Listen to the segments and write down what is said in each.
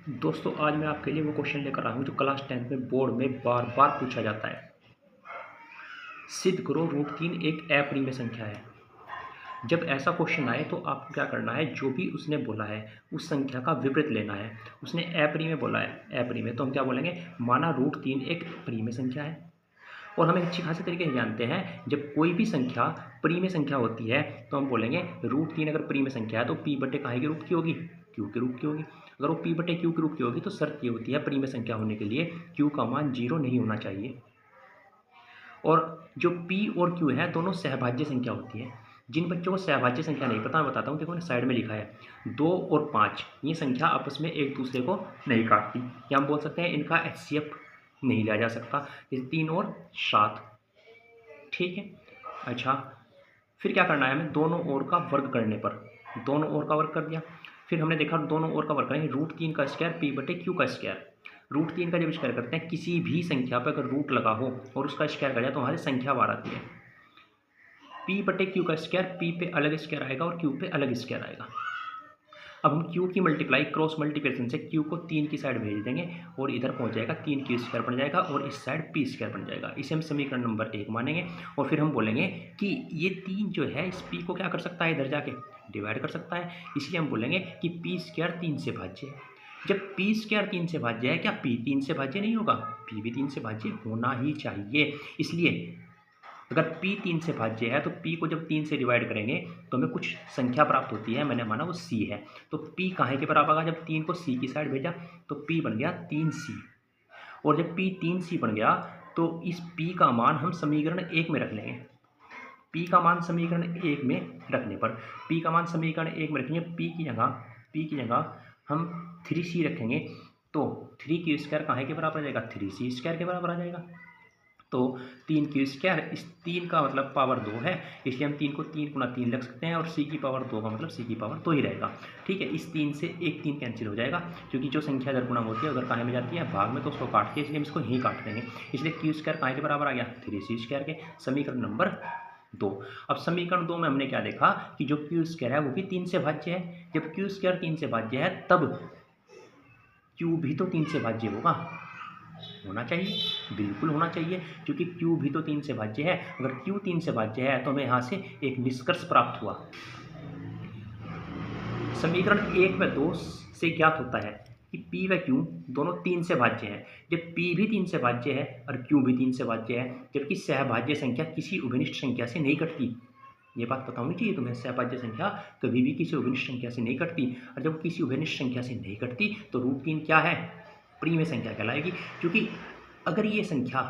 दोस्तों आज मैं आपके लिए वो क्वेश्चन लेकर आया हूँ जो क्लास 10 में बोर्ड में बार बार पूछा जाता है। सिद्ध करो √3 एक अप्रिमेय संख्या है। जब ऐसा क्वेश्चन आए तो आपको क्या करना है, जो भी उसने बोला है उस संख्या का विपरीत लेना है। उसने अप्रिमेय बोला है, अप्रिमेय तो हम क्या बोलेंगे, माना √3 एक परिमेय संख्या है। और हम एक अच्छी खासी तरीके से जानते हैं, जब कोई भी संख्या परिमेय संख्या होती है तो हम बोलेंगे √3 अगर परिमेय संख्या है तो p बटे काहे के रूप की होगी, q के रूप की होगी। अगर वो p बटे q के रूप की होगी तो शर्त ये होती है परिमेय संख्या होने के लिए q का मान 0 नहीं होना चाहिए। और जो p और q है दोनों सहभाज्य संख्या होती है। जिन बच्चों को सहभाज्य संख्या नहीं पता मैं बताता हूँ, देखो मैंने साइड में लिखा है 2 और 5, ये संख्या आपस में एक दूसरे को नहीं काटती, या हम बोल सकते हैं इनका HCF नहीं लिया जा सकता। जैसे 3 और 7, ठीक है। अच्छा, फिर क्या करना है हमें, दोनों ओर का वर्ग करने पर, दोनों ओर का वर्ग कर दिया। फिर हमने देखा दोनों ओर का वर्ग करेंगे √3 का स्क्वायर p बटे q का स्क्वायर। √3 का जब स्क्वायर करते हैं, किसी भी संख्या पर अगर रूट लगा हो और उसका स्क्वायर कर जाए तो हमारी संख्या बार आती है। p बटे q का स्क्वायर, p पे अलग स्क्वायर आएगा और q पे अलग स्क्वायर आएगा। अब हम q की मल्टीप्लाई क्रॉस मल्टीप्लिकेशन से q को 3 की साइड भेज देंगे और इधर पहुंच जाएगा 3 q स्क्वायर बन जाएगा और इस साइड p स्क्वायर बन जाएगा। इसे हम समीकरण नंबर 1 मानेंगे और फिर हम बोलेंगे कि ये 3 जो है इस p को क्या कर सकता है, इधर जाके डिवाइड कर सकता है। इसलिए हम बोलेंगे कि p स्क्वायर 3 से भाज्य है। जब p स्क्वायर 3 से भाज्य है, क्या p 3 से भाज्य नहीं होगा, p भी 3 से भाज्य होना ही चाहिए। इसलिए अगर p 3 से भाज्य है तो p को जब 3 से डिवाइड करेंगे तो हमें कुछ संख्या प्राप्त होती है, मैंने माना वो c है। तो p काहे के बराबर आएगा, जब 3 को c की साइड भेजा तो p बन गया 3c। और जब p 3c बन गया तो इस p का मान हम समीकरण 1 में रख लेंगे। p का मान समीकरण 1 में रखने पर, p का मान समीकरण 1 में रखेंगे, p की जगह हम 3c रखेंगे तो 3q स्क्वायर काहे के बराबर आ जाएगा, 3c स्क्वायर के बराबर आ जाएगा। तो 3q स्क्वायर, इस 3 का मतलब पावर 2 है, इसलिए हम 3 को 3 गुना 3 रख सकते हैं और c की पावर 2 का मतलब c की पावर 2 ही रहेगा। ठीक है, इस 3 से एक 3 कैंसिल हो जाएगा, क्योंकि जो संख्या अगर गुणा होती है अगर काहे में जाती है भाग में तो उसको काट के, इसलिए हम इसको यहीं काट देंगे। इसलिए q स्क्वायर काहे के बराबर आ गया, 3c स्क्वायर के। समीकरण नंबर 2। अब समीकरण 2 में हमने क्या देखा कि जो q स्क्वायर है वो भी 3 से भाज्य है। जब q स्क्वायर 3 से भाज्य है तब q भी तो 3 से भाज्य होना चाहिए, बिल्कुल होना चाहिए, क्योंकि q भी तो 3 से भाज्य है। अगर q 3 से भाज्य है तो हमें यहाँ से एक निष्कर्ष प्राप्त हुआ। समीकरण 1 व 2 से ज्ञात होता है कि p व q दोनों 3 से भाज्य हैं। जब p भी 3 से भाज्य है और q भी 3 से भाज्य है, जबकि सहभाज्य संख्या किसी उभयनिष्ठ संख्या से नहीं कटती। ये बात पता होनी चाहिए तुम्हें, सहभाज्य संख्या कभी भी किसी उभयनिष्ठ संख्या से नहीं कटती। और जब किसी उभयनिष्ठ संख्या से नहीं कटती तो √3 क्या है, परिमेय संख्या कहलाएगी। क्योंकि अगर ये संख्या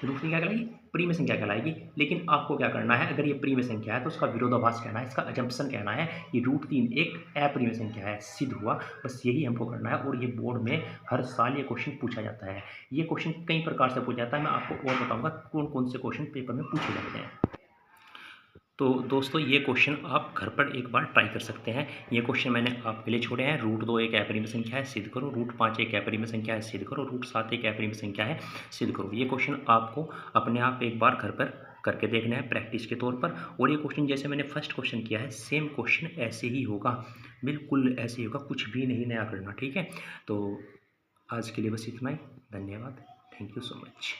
√3 क्या कहलाएगी, परिमेय संख्या कहलाएगी। लेकिन आपको क्या करना है, अगर ये परिमेय संख्या है तो उसका विरोधाभास कहना है, इसका अजम्पशन कहना है कि √3 एक अपरिमेय संख्या है, सिद्ध हुआ। बस यही हमको करना है और ये बोर्ड में हर साल ये क्वेश्चन पूछा जाता है। ये क्वेश्चन कई प्रकार से पूछा जाता है, मैं आपको और बताऊंगा कौन कौन से क्वेश्चन पेपर में पूछे जाते हैं। तो दोस्तों ये क्वेश्चन आप घर पर एक बार ट्राई कर सकते हैं। ये क्वेश्चन मैंने आपके लिए छोड़े हैं। √2 एक अपरिमेय संख्या है, सिद्ध करो। √5 एक अपरिमेय संख्या है, सिद्ध करो। √7 एक अपरिमेय संख्या है, सिद्ध करो। ये क्वेश्चन आपको अपने आप एक बार घर पर करके देखना है प्रैक्टिस के तौर पर। और ये क्वेश्चन जैसे मैंने फर्स्ट क्वेश्चन किया है सेम क्वेश्चन ऐसे ही होगा, बिल्कुल ऐसे ही होगा, कुछ भी नहीं नया करना। ठीक है, तो आज के लिए बस इतना ही। धन्यवाद, थैंक यू सो मच।